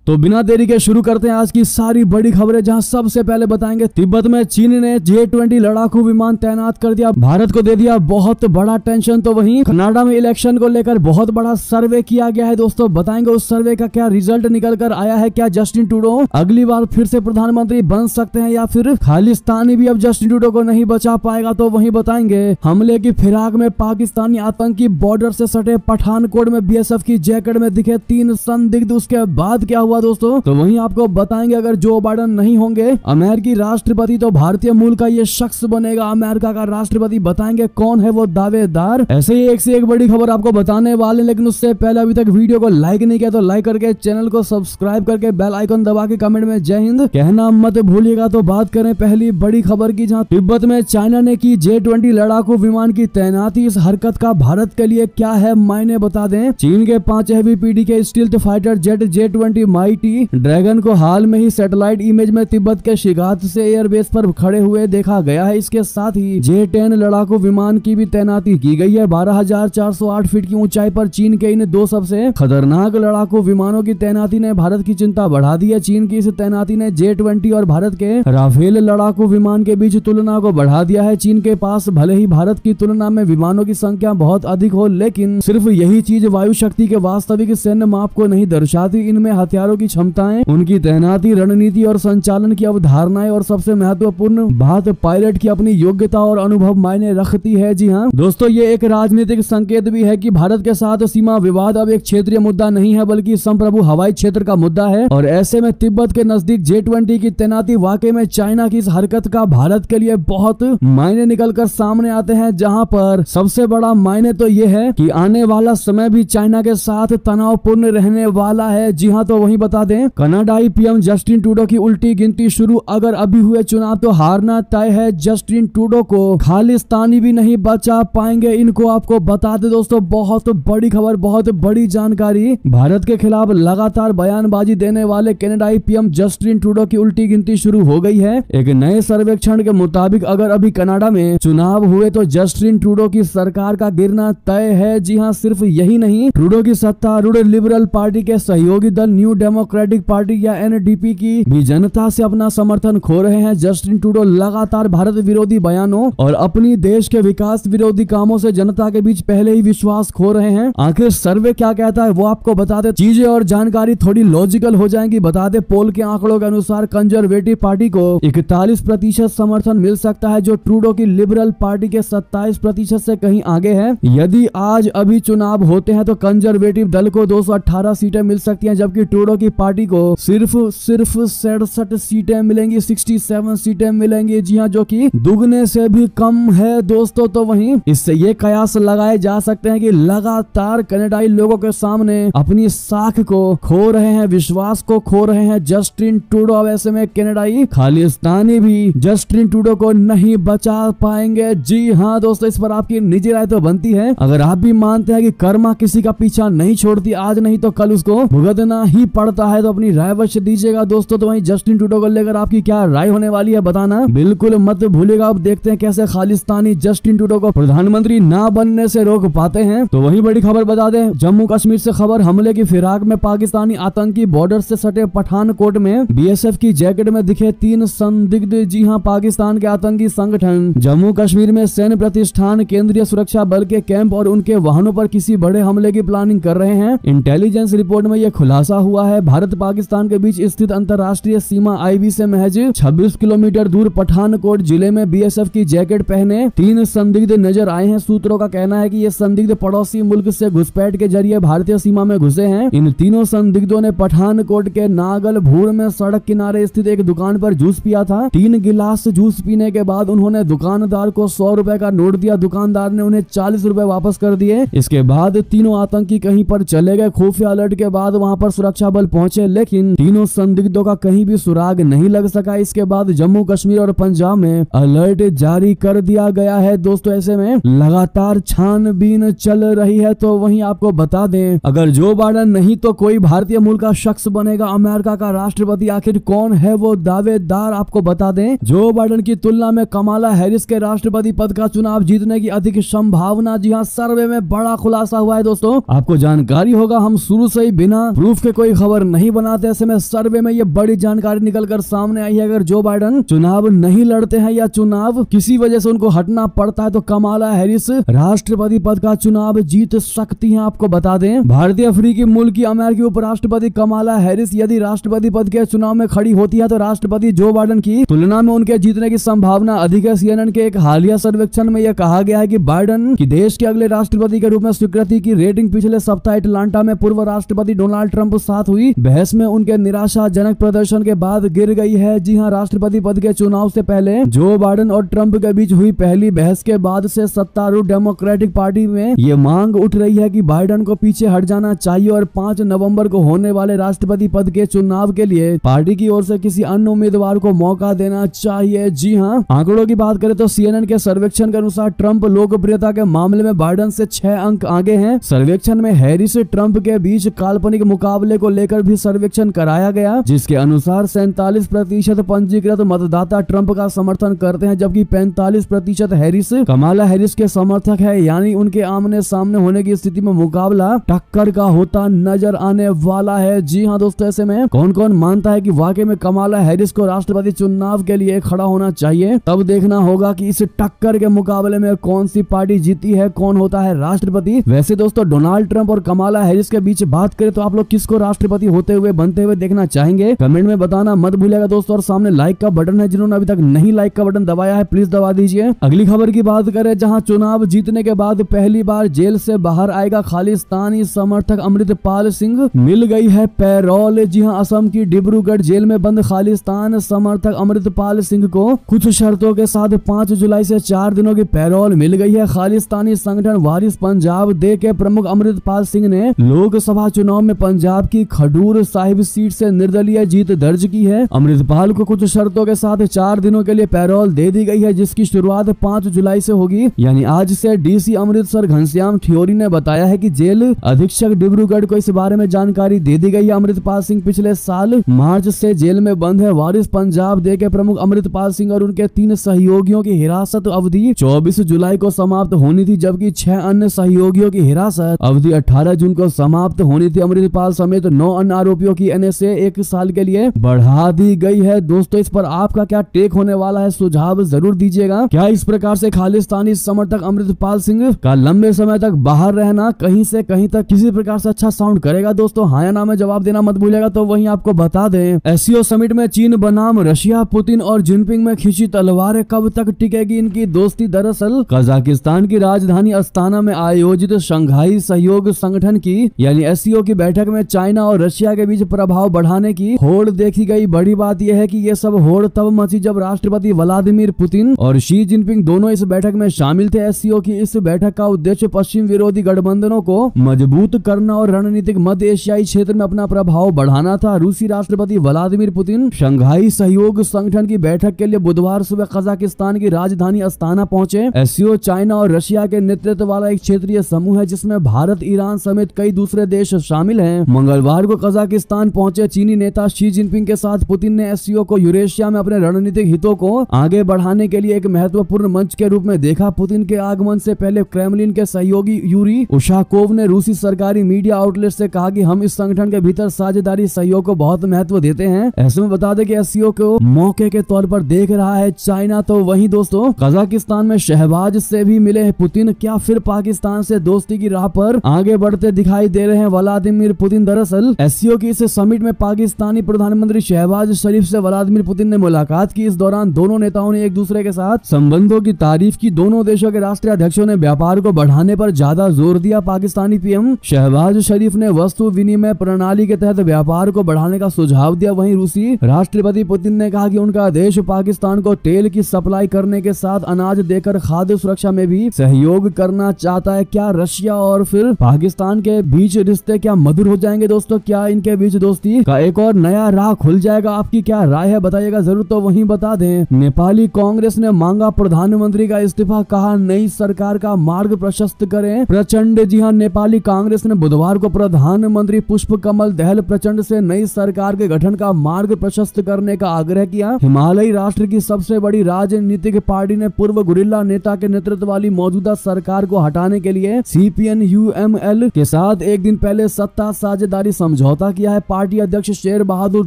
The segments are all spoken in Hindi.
तो बिना देरी के शुरू करते हैं आज की सारी बड़ी खबरें, जहां सबसे पहले बताएंगे तिब्बत में चीन ने J-20 लड़ाकू विमान तैनात कर दिया, भारत को दे दिया बहुत बड़ा टेंशन। तो वहीं कनाडा में इलेक्शन को लेकर बहुत बड़ा सर्वे किया गया है दोस्तों, बताएंगे उस सर्वे का क्या रिजल्ट निकल कर आया है। क्या जस्टिन ट्रूडो अगली बार फिर से प्रधानमंत्री बन सकते हैं या फिर खालिस्तानी भी अब जस्टिन ट्रूडो को नहीं बचा पाएगा, तो वहीं बताएंगे हमले की फिराक में पाकिस्तानी आतंकी बॉर्डर से सटे पठानकोट में BSF की जैकेट में दिखे 3 संदिग्ध, उसके बाद क्या हुआ दोस्तों। तो वहीं आपको बताएंगे अगर जो बाइडेन नहीं होंगे अमेरिकी राष्ट्रपति तो भारतीय मूल का ये शख्स बनेगा अमेरिका का राष्ट्रपति, बताएंगे कौन है वो दावेदार। ऐसे ही एक से एक बड़ी खबर आपको बताने वाले, लेकिन उससे पहले अभी तक वीडियो को लाइक नहीं किया तो लाइक करके चैनल को सब्सक्राइब करके बेल आइकन दबा के कमेंट में जय हिंद कहना मत भूलिएगा। तो बात करें पहली बड़ी खबर की, जहां तिब्बत में चाइना ने की J-20 लड़ाकू विमान की तैनाती। इस हरकत का भारत के लिए क्या है मायने बता दें। चीन के 5 हेवी पीडी के stealth fighter jet J-20 mighty dragon को हाल में ही सैटेलाइट इमेज में तिब्बत के शिगात से एयरबेस पर खड़े हुए देखा गया है। इसके साथ ही J-10 लड़ाकू विमान की भी तैनाती की गई है। 12,408 फीट की ऊंचाई पर चीन के इन 2 सबसे खतरनाक लड़ाकू विमानों की तैनाती ने भारत की चिंता बढ़ा दी है। चीन की इस तैनाती ने J-20 और भारत के राफेल लड़ाकू विमान के बीच तुलना को बढ़ा दिया है। चीन के पास भले ही भारत की तुलना में विमानों की संख्या बहुत अधिक हो, लेकिन सिर्फ यही चीज वायु शक्ति के वास्तविक सैन्य माप को नहीं दर्शाती। इनमें हथियारों की क्षमताएं, उनकी तैनाती रणनीति और संचालन की अवधारणाएं और सबसे महत्वपूर्ण बात पायलट की अपनी योग्यता और अनुभव मायने रखती है। जी हाँ दोस्तों, ये एक राजनीतिक संकेत भी है कि भारत के साथ सीमा विवाद अब एक क्षेत्रीय मुद्दा नहीं है बल्कि संप्रभु हवाई क्षेत्र का मुद्दा है। और ऐसे में तिब्बत के नजदीक J-20 की तैनाती वाकई में चाइना की इस हरकत का भारत के लिए बहुत मायने निकल कर सामने आते हैं। जहां पर सबसे बड़ा मायने तो ये है कि आने वाला समय भी चाइना के साथ तनावपूर्ण रहने वाला है। जी हाँ, तो वही बता दें कनाडाई PM जस्टिन ट्रूडो की उल्टी गिनती शुरू, अगर अभी हुए चुनाव तो हारना तय है। जस्टिन ट्रूडो को खालिस्तानी भी नहीं बचा पाएंगे, इनको आपको बता दे दोस्तों। बहुत बड़ी खबर, बहुत बड़ी जानकारी, भारत के खिलाफ लगातार बयानबाजी देने वाले कनाडाई PM जस्टिन ट्रूडो की उल्टी गिनती शुरू हो गई है। एक नए सर्वेक्षण के मुताबिक अगर अभी कनाडा में चुनाव हुए तो जस्टिन ट्रूडो की सरकार का गिरना तय है। जी हाँ, सिर्फ यही नहीं, ट्रूडो की सत्तारूढ़ लिबरल पार्टी के सहयोगी दल न्यू डेमोक्रेटिक पार्टी या NDP की भी जनता से अपना समर्थन खो रहे हैं। जस्टिन ट्रूडो लगातार भारत विरोधी बयानों और अपनी देश के विकास विरोधी कामों से जनता के बीच पहले ही विश्वास खो रहे हैं। आखिर सर्वे क्या कहता है वो आपको बता दे, चीजें और जानकारी थोड़ी लॉजिकल हो जाएंगी। बता दे पोल के आंकड़ों के अनुसार कंजर्वेटिव पार्टी को 41% समर्थन मिल सकता है, जो ट्रूडो की लिबरल पार्टी के 27% से कहीं आगे है। यदि आज अभी चुनाव होते हैं तो कंजर्वेटिव दल को 218 सीटें मिल सकती हैं, जबकि ट्रूडो की पार्टी को सिर्फ 67 सीटें मिलेंगी, 67 सीटें मिलेंगी। जी हाँ, जो कि दुगने से भी कम है दोस्तों। तो वहीं इससे ये कयास लगाए जा सकते हैं कि लगातार कनाडाई लोगों के सामने अपनी साख को खो रहे हैं, विश्वास को खो रहे हैं जस्टिन ट्रूडो। अब ऐसे में कनाडाई खालिस्तानी भी जस्टिन ट्रूडो को नहीं बचा पाएंगे। जी हाँ दोस्तों, इस पर आपकी निजी राय तो बनती है। अगर आप भी मानते हैं कि कर्मा किसी का पीछा नहीं छोड़ती, आज नहीं तो कल उसको भुगतना ही पड़ता है, तो अपनी राय अवश्य दीजिएगा दोस्तों। तो वहीं जस्टिन ट्रूडो को लेकर आपकी क्या राय होने वाली है बताना बिल्कुल मत भूलिएगा। अब देखते हैं कैसे खालिस्तानी जस्टिन ट्रूडो को प्रधानमंत्री ना बनने से रोक पाते हैं। तो वही बड़ी खबर बता दें, जम्मू कश्मीर से खबर, हमले की फिराक में पाकिस्तानी आतंकी बॉर्डर से सटे पठानकोट में BSF की जैकेट में दिखे 3 संदिग्ध। जी हाँ, पाकिस्तान के आतंकी संगठन जम्मू कश्मीर में सैन्य प्रतिष्ठान, केंद्रीय सुरक्षा बल के कैंप और उनके वाहनों पर किसी बड़े हमले की प्लानिंग कर रहे हैं। इंटेलिजेंस रिपोर्ट में यह खुलासा हुआ है। भारत पाकिस्तान के बीच स्थित अंतर्राष्ट्रीय सीमा IB से महज 26 किलोमीटर दूर पठानकोट जिले में BSF की जैकेट पहने 3 संदिग्ध नजर आए हैं। सूत्रों का कहना है कि ये संदिग्ध पड़ोसी मुल्क से घुसपैठ के जरिए भारतीय सीमा में घुसे हैं। इन तीनों संदिग्धों ने पठानकोट के नागलभूर में सड़क किनारे स्थित एक दुकान पर जूस पिया था। 3 गिलास जूस पीने के बाद उन्होंने दुकानदार को 100 रुपए का नोट दिया। दुकानदार ने उन्हें 40 रुपए वापस कर दिए। इसके बाद तीनों आतंकी कहीं पर चले गए। खुफिया अलर्ट के बाद वहां पर सुरक्षा बल पहुंचे, लेकिन तीनों संदिग्धों का कहीं भी सुराग नहीं लग सका। इसके बाद जम्मू कश्मीर और पंजाब में अलर्ट जारी कर दिया गया है दोस्तों। ऐसे में लगातार छानबीन चल रही है। तो वहीं आपको बता दें, अगर जो बाइडेन नहीं तो कोई भारतीय मूल का शख्स बनेगा अमेरिका का राष्ट्रपति। आखिर कौन है वो दावेदार, आपको बता दें। जो बाइडेन की तुलना में कमाला हैरिस के राष्ट्रपति पद का चुनाव जीतने की अधिक संभावना। जी हाँ, सर्वे में बड़ा खुलासा हुआ है दोस्तों। आपको जानकारी होगा, हम शुरू से ही बिना प्रूफ के कोई खबर खबर नहीं बनाते, ऐसे में सर्वे में ये बड़ी जानकारी निकलकर सामने आई है। अगर जो बाइडन चुनाव नहीं लड़ते हैं या चुनाव किसी वजह से उनको हटना पड़ता है तो कमाला हैरिस राष्ट्रपति पद का चुनाव जीत सकती हैं। आपको बता दें, भारतीय अफ्रीकी मूल की अमेरिकी उपराष्ट्रपति कमाला हैरिस यदि राष्ट्रपति पद के चुनाव में खड़ी होती है तो राष्ट्रपति जो बाइडन की तुलना में उनके जीतने की संभावना अधिक है। CNN के एक हालिया सर्वेक्षण में यह कहा गया है कि बाइडन की देश के अगले राष्ट्रपति के रूप में स्वीकृति की रेटिंग पिछले सप्ताह अटलांटा में पूर्व राष्ट्रपति डोनाल्ड ट्रंप साथ हुई बहस में उनके निराशाजनक प्रदर्शन के बाद गिर गई है। जी हां, राष्ट्रपति पद के चुनाव से पहले जो बाइडन और ट्रंप के बीच हुई पहली बहस के बाद से सत्तारूढ़ डेमोक्रेटिक पार्टी में ये मांग उठ रही है कि बाइडन को पीछे हट जाना चाहिए और 5 नवंबर को होने वाले राष्ट्रपति पद के चुनाव के लिए पार्टी की ओर से किसी अन्य उम्मीदवार को मौका देना चाहिए। जी हां, आंकड़ों की बात करें तो CNN के सर्वेक्षण के अनुसार ट्रंप लोकप्रियता के मामले में बाइडन से 6 अंक आगे हैं। सर्वेक्षण में हैरिस ट्रंप के बीच काल्पनिक मुकाबले को लेकर भी सर्वेक्षण कराया गया, जिसके अनुसार 47% पंजीकृत मतदाता ट्रंप का समर्थन करते हैं जबकि 45% हैरिस कमाला हैरिस के समर्थक है। यानी उनके आमने सामने होने की स्थिति में मुकाबला टक्कर का होता नजर आने वाला है। जी हाँ दोस्तों, ऐसे में कौन कौन मानता है कि वाकई में कमाला हैरिस को राष्ट्रपति चुनाव के लिए खड़ा होना चाहिए, तब देखना होगा कि इस टक्कर के मुकाबले में कौन सी पार्टी जीती है, कौन होता है राष्ट्रपति। वैसे दोस्तों, डोनाल्ड ट्रंप और कमाला हैरिस के बीच बात करें तो आप लोग किसको राष्ट्रपति होते हुए बनते हुए देखना चाहेंगे, कमेंट में बताना मत भूलिएगा दोस्तों। और सामने लाइक का बटन है, जिन्होंने अभी तक नहीं लाइक का बटन दबाया है प्लीज दबा दीजिए। अगली खबर की बात करें, जहां चुनाव जीतने के बाद पहली बार जेल से बाहर आएगा खालिस्तानी समर्थक अमृतपाल सिंह, मिल गई है पैरोल। जी हां, असम की डिब्रूगढ़ जेल में बंद खालिस्तान समर्थक अमृतपाल सिंह को कुछ शर्तों के साथ 5 जुलाई से 4 दिनों की पैरोल मिल गई है। खालिस्तानी संगठन वारिस पंजाब दे के प्रमुख अमृतपाल सिंह ने लोकसभा चुनाव में पंजाब की खडूर साहिब सीट से निर्दलीय जीत दर्ज की है। अमृतपाल को कुछ शर्तों के साथ 4 दिनों के लिए पैरोल दे दी गई है, जिसकी शुरुआत 5 जुलाई से होगी। यानी आज से डीसी अमृतसर घनश्याम थियोरी ने बताया है कि जेल अधीक्षक डिब्रूगढ़ को इस बारे में जानकारी दे दी गई है। अमृतपाल सिंह पिछले साल मार्च से जेल में बंद है। वारिस पंजाब दे के प्रमुख अमृतपाल सिंह और उनके 3 सहयोगियों की हिरासत अवधि 24 जुलाई को समाप्त होनी थी, जबकि 6 अन्य सहयोगियों की हिरासत अवधि 18 जून को समाप्त होनी थी। अमृतपाल समेत 9 अन्य आरोपियों की NSA 1 साल के लिए बढ़ा दी गई है। दोस्तों, इस पर आपका क्या टेक होने वाला है, सुझाव जरूर दीजिएगा। क्या इस प्रकार से खालिस्तानी समर्थक अमृतपाल सिंह का लंबे समय तक बाहर रहना कहीं से कहीं तक किसी प्रकार से अच्छा साउंड करेगा? दोस्तों हाँ या ना में जवाब देना मत भूलिएगा। तो वहीं आपको बता दें, SCO समिट में चीन बनाम रशिया, पुतिन और जिनपिंग में खींची तलवारें, कब तक टिकेगी इनकी दोस्ती? दरअसल कजाकिस्तान की राजधानी अस्ताना में आयोजित शंघाई सहयोग संगठन की यानी SCO की बैठक में चाइना और रशिया के बीच प्रभाव बढ़ाने की होड़ देखी गई। बड़ी बात यह है कि यह सब होड़ तब मची जब राष्ट्रपति व्लादिमीर पुतिन और शी जिनपिंग दोनों इस बैठक में शामिल थे। SCO की इस बैठक का उद्देश्य पश्चिम विरोधी गठबंधनों को मजबूत करना और रणनीतिक मध्य एशियाई क्षेत्र में अपना प्रभाव बढ़ाना था। रूसी राष्ट्रपति व्लादिमीर पुतिन शंघाई सहयोग संगठन की बैठक के लिए बुधवार सुबह कजाकिस्तान की राजधानी अस्ताना पहुंचे। SCO चाइना और रशिया के नेतृत्व वाला एक क्षेत्रीय समूह है जिसमें भारत, ईरान समेत कई दूसरे देश शामिल हैं। मंगलवार को कजाकिस्तान पहुंचे चीनी नेता शी जिनपिंग के साथ पुतिन ने SCO को यूरेशिया में अपने रणनीतिक हितों को आगे बढ़ाने के लिए एक महत्वपूर्ण मंच के रूप में देखा। पुतिन के आगमन से पहले क्रेमलिन के सहयोगी यूरी उशाकोव ने रूसी सरकारी मीडिया आउटलेट से कहा कि हम इस संगठन के भीतर साझेदारी सहयोग को बहुत महत्व देते हैं। ऐसे में बता दें कि SCO को मौके के तौर पर देख रहा है चाइना। तो वहीं दोस्तों, कजाकिस्तान में शहबाज से भी मिले पुतिन। क्या फिर पाकिस्तान से दोस्ती की राह पर आगे बढ़ते दिखाई दे रहे हैं व्लादिमीर पुतिन? दरअसल SCO की इस समिट में पाकिस्तानी प्रधानमंत्री शहबाज शरीफ से व्लादिमीर पुतिन ने मुलाकात की। इस दौरान दोनों नेताओं ने एक दूसरे के साथ संबंधों की तारीफ की। दोनों देशों के राष्ट्रीय अध्यक्षों ने व्यापार को बढ़ाने पर ज्यादा जोर दिया। पाकिस्तानी PM शहबाज शरीफ ने वस्तु विनिमय प्रणाली के तहत व्यापार को बढ़ाने का सुझाव दिया। वहीं रूसी राष्ट्रपति पुतिन ने कहा कि उनका देश पाकिस्तान को तेल की सप्लाई करने के साथ अनाज देकर खाद्य सुरक्षा में भी सहयोग करना चाहता है। क्या रशिया और फिर पाकिस्तान के बीच रिश्ते क्या मधुर हो जाएंगे दोस्तों? क्या इनके बीच दोस्ती का एक और नया राह खुल जाएगा? आपकी क्या राय है बताइएगा जरूर। तो वहीं बता दें, नेपाली कांग्रेस ने मांगा प्रधानमंत्री का इस्तीफा, कहा नई सरकार का मार्ग प्रशस्त करें प्रचंड। जी हां, नेपाली कांग्रेस ने बुधवार को प्रधानमंत्री पुष्प कमल दहल प्रचंड से नई सरकार के गठन का मार्ग प्रशस्त करने का आग्रह किया। हिमालयी राष्ट्र की सबसे बड़ी राजनीतिक पार्टी ने पूर्व गुरिल्ला नेता के नेतृत्व वाली मौजूदा सरकार को हटाने के लिए CPN-UML के साथ एक दिन पहले सत्ता साझेदारी समझौता समझौता किया है। पार्टी अध्यक्ष शेर बहादुर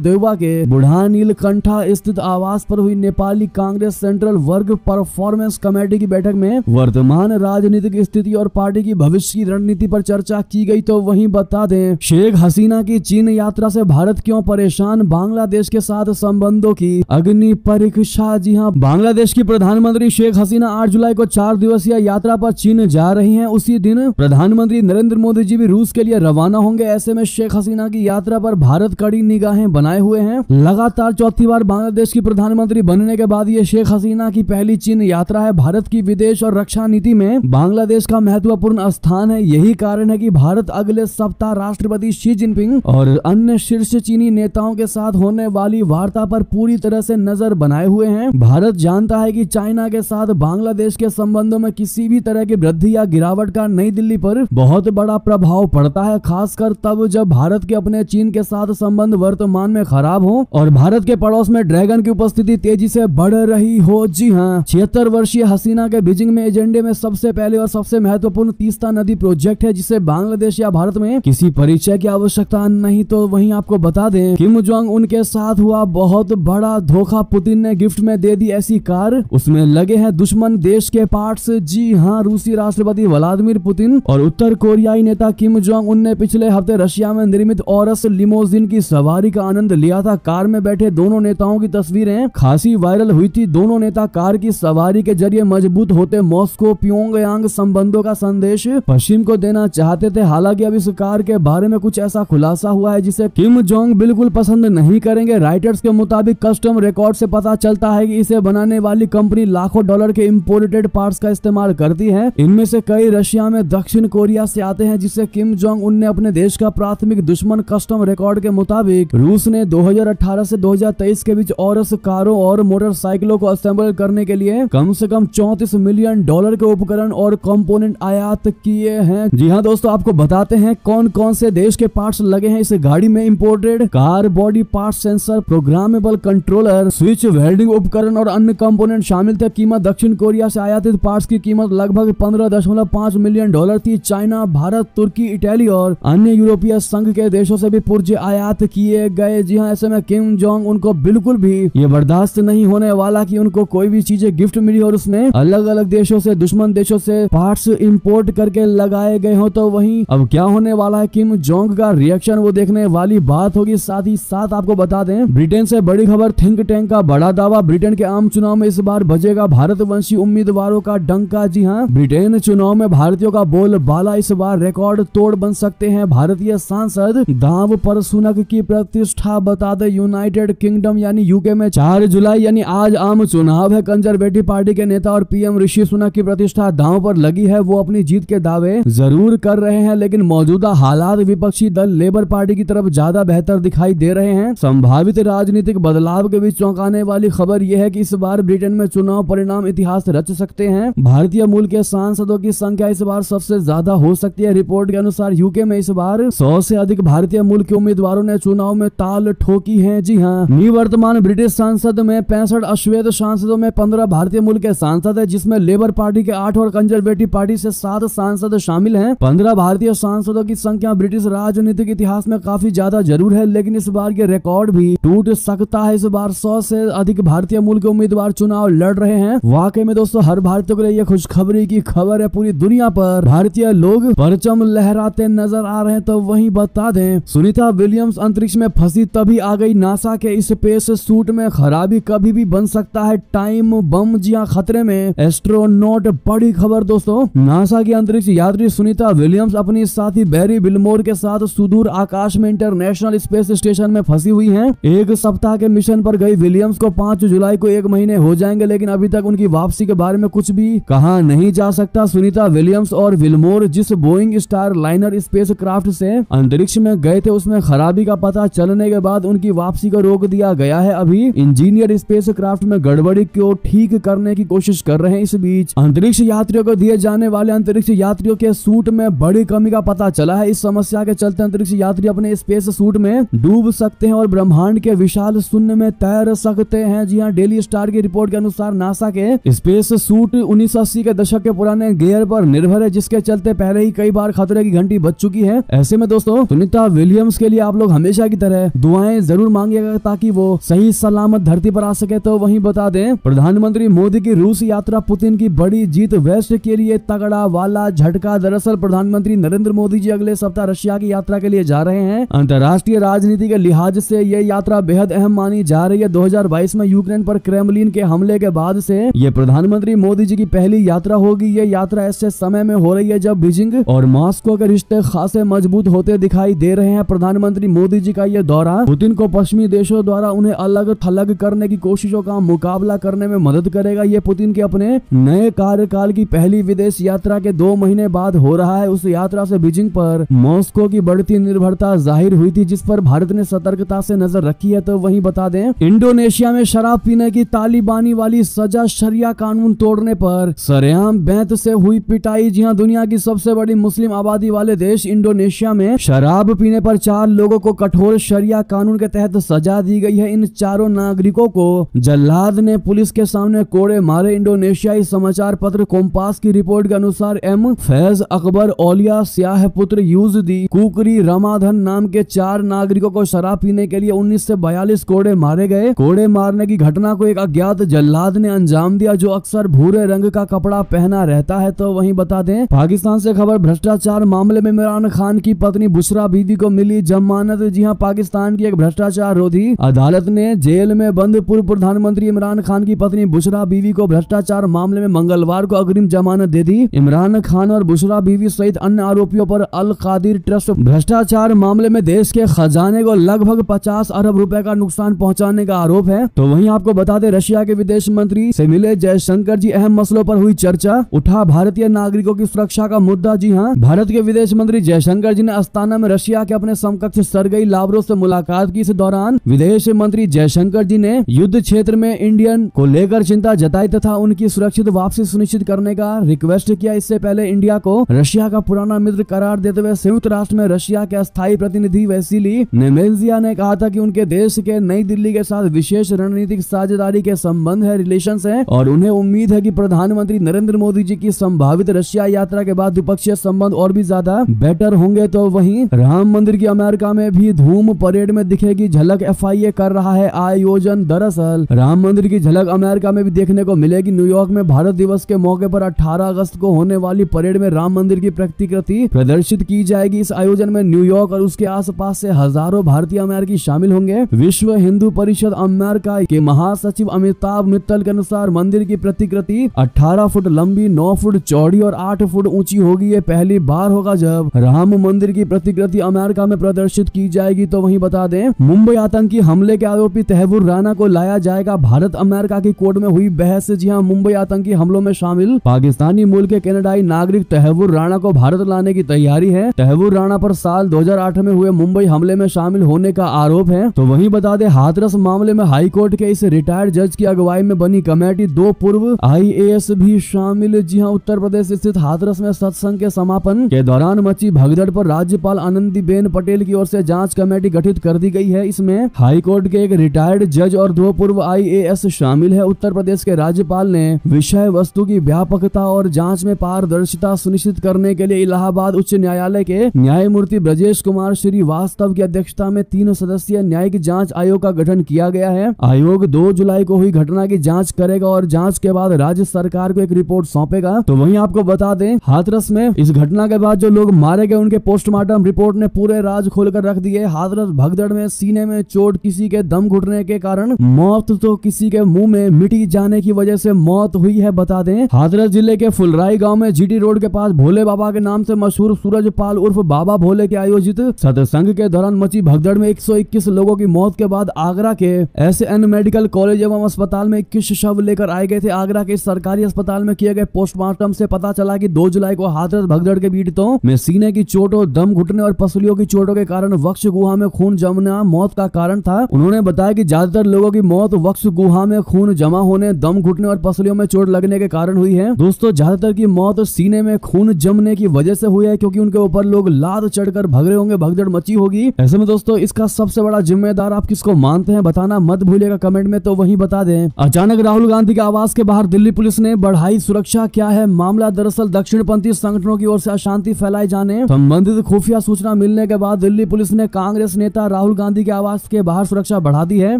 देउबा के बुढ़ान नीलकंठा स्थित आवास पर हुई नेपाली कांग्रेस सेंट्रल वर्ग परफॉर्मेंस कमेटी की बैठक में वर्तमान राजनीतिक स्थिति और पार्टी की भविष्य की रणनीति पर चर्चा की गई। तो वहीं बता दें, शेख हसीना की चीन यात्रा से भारत क्यों परेशान, बांग्लादेश के साथ संबंधों की अग्नि परीक्षा। जी हां, बांग्लादेश की प्रधानमंत्री शेख हसीना 8 जुलाई को 4 दिवसीय यात्रा पर चीन जा रही हैं। उसी दिन प्रधानमंत्री नरेंद्र मोदी जी भी रूस के लिए रवाना होंगे। ऐसे में शेख हसीना की यात्रा पर भारत कड़ी निगाहें बनाए हुए हैं। लगातार चौथी बार बांग्लादेश की प्रधानमंत्री बनने के बाद ये शेख हसीना की पहली चीन यात्रा है। भारत की विदेश और रक्षा नीति में बांग्लादेश का महत्वपूर्ण स्थान है। यही कारण है कि भारत अगले सप्ताह राष्ट्रपति शी जिनपिंग और अन्य शीर्ष चीनी नेताओं के साथ होने वाली वार्ता पर पूरी तरह से नजर बनाए हुए हैं। भारत जानता है कि चाइना के साथ बांग्लादेश के संबंधों में किसी भी तरह की वृद्धि या गिरावट का नई दिल्ली पर बहुत बड़ा प्रभाव पड़ता है, खासकर तब जब भारत के अपने चीन के साथ संबंध वर्तमान में खराब हो और भारत के पड़ोस में ड्रैगन की उपस्थिति तेजी से बढ़ रही हो। जी हाँ, 76 वर्षीय हसीना के बीजिंग में एजेंडे में सबसे पहले और सबसे महत्वपूर्ण तीस्ता नदी प्रोजेक्ट है, जिसे बांग्लादेश या भारत में किसी परिचय की आवश्यकता नहीं। तो वहीं आपको बता दें, किम जोंग उनके साथ हुआ बहुत बड़ा धोखा। पुतिन ने गिफ्ट में दे दी ऐसी कार, उसमें लगे हैं दुश्मन देश के पार्ट्स। जी हाँ, रूसी राष्ट्रपति व्लादिमीर पुतिन और उत्तर कोरियाई नेता किम जोंग उन ने पिछले हफ्ते रशिया में निर्मित औरस लिमोजिन की सवारी का आनंद लिया था। कार में बैठे दोनों नेताओं की तस्वीरें खासी वायरल हुई थी। दोनों नेता कार की सवारी के जरिए मजबूत होते मॉस्को प्योंगयांग संबंधों का संदेश पश्चिम को देना चाहते थे। हालांकि अब इस कार के बारे में कुछ ऐसा खुलासा हुआ है जिसे किम जोंग बिल्कुल पसंद नहीं करेंगे। राइटर्स के मुताबिक कस्टम रिकॉर्ड से पता चलता है कि इसे बनाने वाली कंपनी लाखों डॉलर के इंपोर्टेड पार्ट्स का इस्तेमाल करती है। इनमें से कई रशिया में दक्षिण कोरिया से आते हैं, जिसे किम जोंग उन ने अपने देश का प्राथमिक दुश्मन। कस्टम रिकॉर्ड के मुताबिक रूस ने 2018 से 2023 के बीच औरस कारों और मोटरसाइकिलों को असेंबल करने के लिए कम से कम $34 मिलियन के उपकरण और कंपोनेंट आयात किए हैं। जी हाँ दोस्तों, आपको बताते हैं कौन कौन से देश के पार्ट्स लगे हैं इस गाड़ी में। Imported car body part, sensor, programmable controller, switch, welding उपकरण और अन्य कंपोनेंट शामिल थे। कीमत दक्षिण कोरिया से आयातित पार्ट्स की कीमत लगभग $15.5 मिलियन थी। चाइना, भारत, तुर्की, इटली और अन्य यूरोपीय संघ के देशों से भी पुर्जे आयात किए गए। जी हाँ, ऐसे में किम जोंग उनको बिल्कुल भी ये बर्दाश्त नहीं होने वाला कि उनको कोई भी चीजें गिफ्ट मिली और उसमें अलग अलग देशों से, दुश्मन देशों से पार्ट्स इंपोर्ट करके लगाए गए हो। तो वहीं अब क्या होने वाला है किम जोंग का रिएक्शन, वो देखने वाली बात होगी। साथ ही साथ आपको बता दें, ब्रिटेन से बड़ी खबर, थिंक टैंक का बड़ा दावा, ब्रिटेन के आम चुनाव में इस बार बजेगा भारतवंशी उम्मीदवारों का डंका। जी हाँ, ब्रिटेन चुनाव में भारतीयों का बोलबाला इस बार रिकॉर्ड तोड़ बन सकते हैं। भारतीय सांसद दांव पर सुनक की प्रतिष्ठा। बता दें, यूनाइटेड किंगडम यानी यूके में 4 जुलाई यानी आज आम चुनाव है। कंजर्वेटिव पार्टी के नेता और पीएम ऋषि सुनक की प्रतिष्ठा दांव पर लगी है। वो अपनी जीत के दावे जरूर कर रहे हैं, लेकिन मौजूदा हालात विपक्षी दल लेबर पार्टी की तरफ ज्यादा बेहतर दिखाई दे रहे हैं। संभावित राजनीतिक बदलाव के बीच चौंकाने वाली खबर यह है कि इस बार ब्रिटेन में चुनाव परिणाम इतिहास रच सकते हैं। भारतीय मूल के सांसदों की संख्या इस बार सबसे ज्यादा हो सकती है। रिपोर्ट के अनुसार यूके में इस बार 100 से अधिक भारतीय मूल के उम्मीदवारों ने चुनाव में ताल ठोकी है। जी हाँ, निवर्तमान ब्रिटिश सांसद में 65 अश्वेत सांसदों में 15 भारतीय मूल के सांसद है, जिसमें लेबर पार्टी के 8 और कंजर्वेटिव पार्टी से 7 सांसद शामिल हैं। 15 भारतीय सांसदों की संख्या ब्रिटिश राजनीतिक इतिहास में काफी ज्यादा जरूर है, लेकिन इस बार के रिकॉर्ड भी टूट सकता है। इस बार 100 से अधिक भारतीय मूल के उम्मीदवार चुनाव लड़ रहे हैं। वाकई में दोस्तों, हर भारतीय के लिए यह खुशखबरी की खबर है। पूरी दुनिया पर भारतीय लोग परचम लहराते नजर आ रहे हैं। तो वहीं बता दें, सुनीता विलियम्स अंतरिक्ष में फंसी तभी आ गई। नासा के स्पेस सूट में खराबी कभी भी बन सकता है टाइम बम। जी हां, खतरे में एस्ट्रोनॉट। बड़ी खबर दोस्तों, नासा की अंतरिक्ष यात्री सुनीता विलियम्स अपनी साथी बैरी विल्मोर के साथ सुदूर आकाश में इंटरनेशनल स्पेस स्टेशन में फंसी हुई हैं। 1 सप्ताह के मिशन पर गई विलियम्स को 5 जुलाई को 1 महीने हो जाएंगे, लेकिन अभी तक उनकी वापसी के बारे में कुछ भी कहा नहीं जा सकता। सुनीता विलियम्स और विल्मोर जिस Boeing star liner space craft से अंतरिक्ष में गए थे, उसमें खराबी का पता चलने के बाद उनकी वापसी को रोक दिया गया है। अभी इंजीनियर स्पेस क्राफ्ट में गड़बड़ी को ठीक करने की कोशिश कर रहे हैं। इस बीच अंतरिक्ष यात्रियों को दिए जाने वाले अंतरिक्ष यात्रियों के सूट में बड़ी कमी का पता चला है। इस समस्या के चलते अंतरिक्ष यात्री अपने स्पेस सूट में डूब सकते हैं और ब्रह्मांड के विशाल शून्य में तैर सकते हैं। जी हाँ, डेली स्टार की रिपोर्ट के अनुसार नासा के स्पेस सूट 1980 के दशक के पुराने गियर पर निर्भर है, जिसके चलते पहले ही कई बार खतरे की घंटी बज चुकी है। ऐसे में दोस्तों, सुनीता विलियम्स के लिए आप लोग हमेशा की तरह दुआएं जरूर मांगिएगा ताकि वो सही सलामत धरती पर आ सके। तो वहीं बता दें, प्रधानमंत्री मोदी की रूस यात्रा पुतिन की बड़ी जीत, वेस्ट के लिए तगड़ा वाला झटका। दरअसल प्रधानमंत्री नरेंद्र मोदी जी अगले सप्ताह रशिया की यात्रा के लिए जा रहे हैं। अंतर्राष्ट्रीय राजनीति के लिहाज से ये यात्रा बेहद अहम मानी जा रही है। 2022 में यूक्रेन पर क्रेमलिन के हमले के बाद से ये प्रधानमंत्री मोदी जी की पहली यात्रा होगी। ये यात्रा ऐसे समय में हो रही है जब बीजिंग और मॉस्को के रिश्ते खासे मजबूत होते दिखाई दे रहे हैं। प्रधानमंत्री मोदी जी का ये दौरा पुतिन को पश्चिमी देशों द्वारा उन्हें अलग थलग करने की कोशिशों का मुकाबला करने में मदद करेगा। ये पुतिन के अपने नए कार्यकाल की पहली विदेश यात्रा के 2 महीने बाद हो रहा है। उस यात्रा से बीजिंग पर मॉस्को की बढ़ती निर्भरता जाहिर हुई थी, जिस पर भारत ने सतर्कता से नजर रखी है। तो वहीं बता दें, इंडोनेशिया में शराब पीने की तालिबानी वाली सजा, शरिया कानून तोड़ने पर सरेआम बैंत से हुई पिटाई। जी हां, दुनिया की सबसे बड़ी मुस्लिम आबादी वाले देश इंडोनेशिया में शराब पीने पर 4 लोगों को कठोर शरिया कानून के तहत सजा दी गई है। इन चारों नागरिकों को जल्लाद ने पुलिस के सामने कोड़े मारे। इंडोनेशियाई समाचार पत्र कोम्पास की रिपोर्ट के अनुसार एम फैज अकबर, औलिया स्याह पुत्र यूजदी, कुकरी रमाधन नाम के 4 नागरिकों को शराब पीने के लिए 19 से 42 कोड़े मारे गए। कोड़े मारने की घटना को एक अज्ञात जल्लाद ने अंजाम दिया जो अक्सर भूरे रंग का कपड़ा पहना रहता है। तो वहीं बता दें, पाकिस्तान से खबर, भ्रष्टाचार मामले में इमरान खान की पत्नी बुशरा बीबी को मिली जमानत। जी हां, पाकिस्तान की एक भ्रष्टाचार रोधी अदालत ने जेल में बंद पूर्व प्रधानमंत्री इमरान खान की पत्नी बुशरा बीबी को भ्रष्टाचार मामले में मंगलवार को अग्रिम जमानत दे दी। इमरान खान और बुशरा बीबी सहित अन्य आरोपियों पर अल कादिर ट्रस्ट भ्रष्टाचार मामले में देश के खजाने को लगभग 50 अरब रुपए का नुकसान पहुंचाने का आरोप है। तो वहीं आपको बता दें, रशिया के विदेश मंत्री से मिले जयशंकर जी, अहम मसलों पर हुई चर्चा, उठा भारतीय नागरिकों की सुरक्षा का मुद्दा। जी हां, भारत के विदेश मंत्री जयशंकर जी ने अस्ताना में रशिया के अपने समकक्ष सरगई लावरोव से मुलाकात की। इस दौरान विदेश मंत्री जयशंकर जी ने युद्ध क्षेत्र में इंडियन को लेकर चिंता जताई तथा उनकी सुरक्षित वापसी सुनिश्चित करने का रिक्वेस्ट किया। इससे पहले इंडिया को रशिया का पुराना मित्र करार देते हुए संयुक्त राष्ट्र में रशिया के अस्थायी प्रतिनिधि वेसिली नेमेंजिया ने कहा था कि उनके देश के नई दिल्ली के साथ विशेष रणनीतिक साझेदारी के संबंध है, रिलेशंस है, और उन्हें उम्मीद है कि प्रधानमंत्री नरेंद्र मोदी जी की संभावित रशिया यात्रा के बाद द्विपक्षीय संबंध और भी ज्यादा बेटर होंगे। तो वहीं राम मंदिर की अमेरिका में भी धूम परेड में दिखेगी झलक, FIA कर रहा है आयोजन। दरअसल राम मंदिर की झलक अमेरिका में भी देखने को मिलेगी। न्यूयॉर्क में भारत दिवस के मौके पर 18 अगस्त को होने वाली परेड में राम मंदिर की प्रतिकृति प्रदर्शित की जाएगी। इस आयोजन में न्यूयॉर्क और उसके आसपास से हजारों भारतीय अमेरिकी शामिल होंगे। विश्व हिंदू परिषद अमेरिका के महासचिव अमिताभ मित्तल के अनुसार मंदिर की प्रतिकृति 18 फुट लंबी, 9 फुट चौड़ी और 8 फुट ऊंची होगी। ये पहली बार होगा जब राम मंदिर की प्रतिकृति अमेरिका में प्रदर्शित की जाएगी। तो वहीं बता दें, मुंबई आतंकी हमले के आरोपी तहव्वुर राना को लाया जाएगा भारत अमेरिका की कोर्ट में हुई बहस। जी हां, मुंबई आतंकी हमलों में शामिल पाकिस्तानी मूल के कनाडाई नागरिक तहव्वुर राना को भारत लाने की तैयारी है। तहव्वुर राना पर साल 2008 में हुए मुंबई हमले में शामिल होने का आरोप है। तो वहीं बता दें, हाथरस मामले में हाई कोर्ट के इस रिटायर्ड जज की अगुवाई में बनी कमेटी 2 पूर्व IAS भी शामिल। जी हां, उत्तर प्रदेश स्थित हाथरस में सत्संग के समापन के दौरान मची भगदड़ पर राज्यपाल आनंदीबेन पटेल की ओर से जांच कमेटी गठित कर दी गई है। इसमें हाई कोर्ट के एक रिटायर्ड जज और 2 पूर्व IAS शामिल है। उत्तर प्रदेश के राज्यपाल ने विषय वस्तु की व्यापकता और जांच में पारदर्शिता सुनिश्चित करने के लिए इलाहाबाद उच्च न्यायालय के न्यायमूर्ति ब्रजेश कुमार श्रीवास्तव की अध्यक्षता में 3 सदस्यीय न्यायिक जांच आयोग का गठन किया गया है। आयोग 2 जुलाई को हुई घटना की जांच करेगा और जांच के बाद राज्य सरकार को एक रिपोर्ट सौंपेगा। तो वहीं आपको बता दें, हाथरस में इस घटना के बाद जो लोग मारे गए उनके पोस्टमार्टम रिपोर्ट ने पूरे राज खोलकर रख दिए। हाथरस भगदड़ में सीने में चोट, किसी के दम घुटने के कारण मौत, तो किसी के मुंह में मिट्टी जाने की वजह से मौत हुई है। बता दें, हाथरस जिले के फुलराई गांव में GT रोड के पास भोले बाबा के नाम से मशहूर सूरजपाल उर्फ बाबा भोले के आयोजित सत्संग के दौरान मची भगदड़ में 121 लोगों की मौत के बाद आगरा के SN मेडिकल कॉलेज एवं अस्पताल में 21 शव लेकर आए गए थे। आगरा के सरकारी अस्पताल में किए गए पोस्टमार्टम से पता चला कि 2 जुलाई को हाथरस भगदड़ के पीड़ितों में सीने की चोटों, दम घुटने और पसलियों की चोटों के कारण वक्ष गुहा में खून जमना मौत का कारण था। उन्होंने बताया कि ज्यादातर लोगों की मौत वक्ष गुहा में खून जमा होने, दम घुटने और पसलियों में चोट लगने के कारण हुई है। दोस्तों, ज्यादातर की मौत सीने में खून जमने की वजह से हुई है क्योंकि उनके ऊपर लोग लाद चढ़कर भग रहे होंगे, भगदड़ मची होगी। ऐसे में दोस्तों, इसका सबसे बड़ा जिम्मेदार आप किसको मानते हैं बताना मत भूलिएगा कमेंट में। तो वहीं बता दें, अचानक राहुल गांधी के आवास के बाहर दिल्ली पुलिस ने बढ़ाई सुरक्षा। क्या है मामला? दरअसल दक्षिणपंथी संगठनों की ओर से अशांति फैलाए जाने संबंधित खुफिया सूचना मिलने मिलने के बाद दिल्ली पुलिस ने कांग्रेस नेता राहुल गांधी के आवास के बाहर सुरक्षा बढ़ा दी है।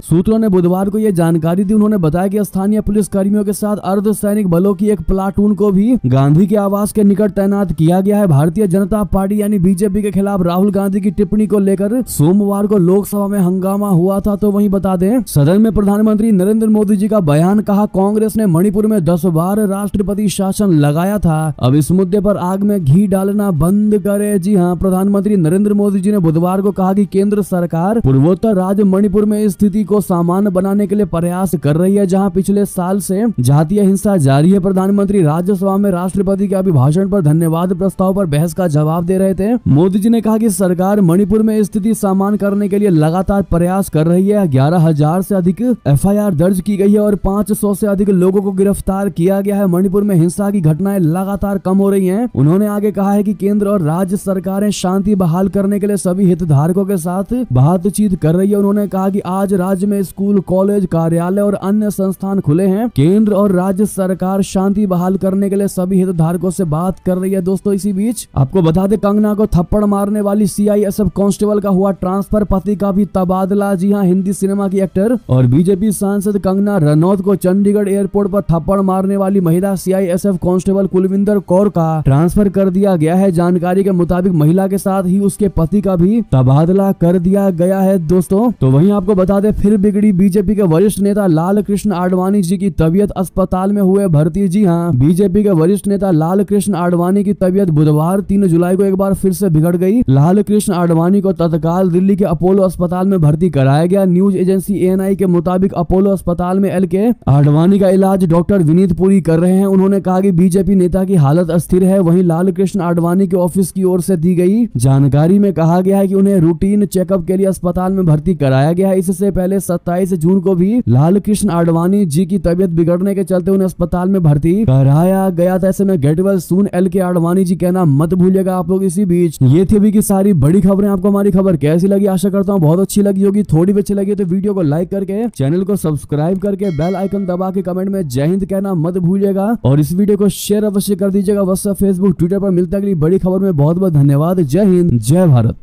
सूत्रों ने बुधवार को यह जानकारी दी। उन्होंने बताया कि स्थानीय पुलिस कर्मियों के साथ अर्धसैनिक बलों की एक प्लाटून को भी गांधी के आवास के निकट तैनात किया गया है। भारतीय जनता पार्टी यानी बीजेपी के खिलाफ राहुल गांधी की टिप्पणी को लेकर सोमवार को लोकसभा में हंगामा हुआ था। तो वहीं बता दें, सदन में प्रधानमंत्री नरेंद्र मोदी जी का बयान, कहा कांग्रेस ने मणिपुर में 10 बार राष्ट्रपति शासन लगाया था, अब इस मुद्दे पर आग में घी डालना बंद करे। जी हां, प्रधानमंत्री नरेंद्र मोदी जी ने बुधवार को कहा कि केंद्र सरकार पूर्वोत्तर राज्य मणिपुर में स्थिति को सामान्य बनाने के लिए प्रयास कर रही है, जहां पिछले साल से जातीय हिंसा जारी है। प्रधानमंत्री राज्यसभा में राष्ट्रपति के अभिभाषण पर धन्यवाद प्रस्ताव पर बहस का जवाब दे रहे थे। मोदी जी ने कहा कि सरकार मणिपुर में स्थिति सामान्य करने के लिए लगातार प्रयास कर रही है। 11,000 से अधिक FIR दर्ज की गई है और 500 से अधिक लोगों को गिरफ्तार किया गया है। मणिपुर में हिंसा की घटनाएं लगातार कम हो रही हैं। उन्होंने आगे कहा है कि केंद्र और राज्य सरकारें शांति बहाल करने के लिए सभी हितधारकों के साथ बातचीत कर रही है। उन्होंने कहा कि आज राज्य में स्कूल, कॉलेज, कार्यालय और अन्य संस्थान खुले हैं। केंद्र और राज्य सरकार शांति बहाल करने के लिए सभी हितधारकों से बात कर रही है। दोस्तों, इसी बीच आपको बता दें, कंगना को थप्पड़ मारने वाली CISF कांस्टेबल का हुआ ट्रांसफर, पति का भी तबादला। जी हां, हिंदी सिनेमा की एक्टर और बीजेपी सांसद कंगना रनौत को चंडीगढ़ एयरपोर्ट पर थप्पड़ मारने वाली महिला CISF कांस्टेबल कुलविंदर कौर का ट्रांसफर कर दिया गया है। जानकारी के मुताबिक महिला के साथ ही उसके पति का भी तबादला कर दिया गया है। दोस्तों, तो वहीं आपको बता दें, फिर बिगड़ी बीजेपी के वरिष्ठ नेता लाल कृष्ण आडवाणी जी की तबीयत, अस्पताल में हुए भर्ती। जी हां, बीजेपी के वरिष्ठ नेता लाल कृष्ण आडवाणी की तबीयत बुधवार 3 जुलाई को एक बार फिर से बिगड़ गई। लाल कृष्ण आडवाणी को तत्काल दिल्ली के अपोलो अस्पताल में भर्ती कराया गया। न्यूज एजेंसी ANI के मुताबिक अपोलो अस्पताल में LK आडवाणी का इलाज डॉक्टर विनीत पुरी कर रहे हैं। उन्होंने कहा कि बीजेपी नेता की हालत अस्थिर है। वहीं लाल कृष्ण आडवाणी के ऑफिस की ओर से दी गई जानकारी में कहा गया है कि उन्हें रूटीन चेकअप के लिए अस्पताल में भर्ती कराया गया है। इससे पहले 27 जून को भी लाल कृष्ण आडवाणी जी की तबीयत बिगड़ने के चलते उन्हें अस्पताल में भर्ती कराया गया था। ऐसे में get well soon LK Advani ji कहना मत भूलिएगा आप लोग। इसी बीच ये थी अभी की सारी बड़ी खबरें। आपको हमारी खबर कैसी लगी? आशा करता हूँ बहुत अच्छी लगी होगी। थोड़ी भी अच्छी लगी तो वीडियो को लाइक करके, चैनल को सब्सक्राइब करके, बेल आइकन दबा के कमेंट में जय हिंद कहना मत भूलिएगा और इस वीडियो को शेयर अवश्य कर दीजिएगा। व्हाट्सएप, फेसबुक, ट्विटर पर मिलता है अगली बड़ी खबर में। बहुत बहुत धन्यवाद। जय हिंद, जय भारत।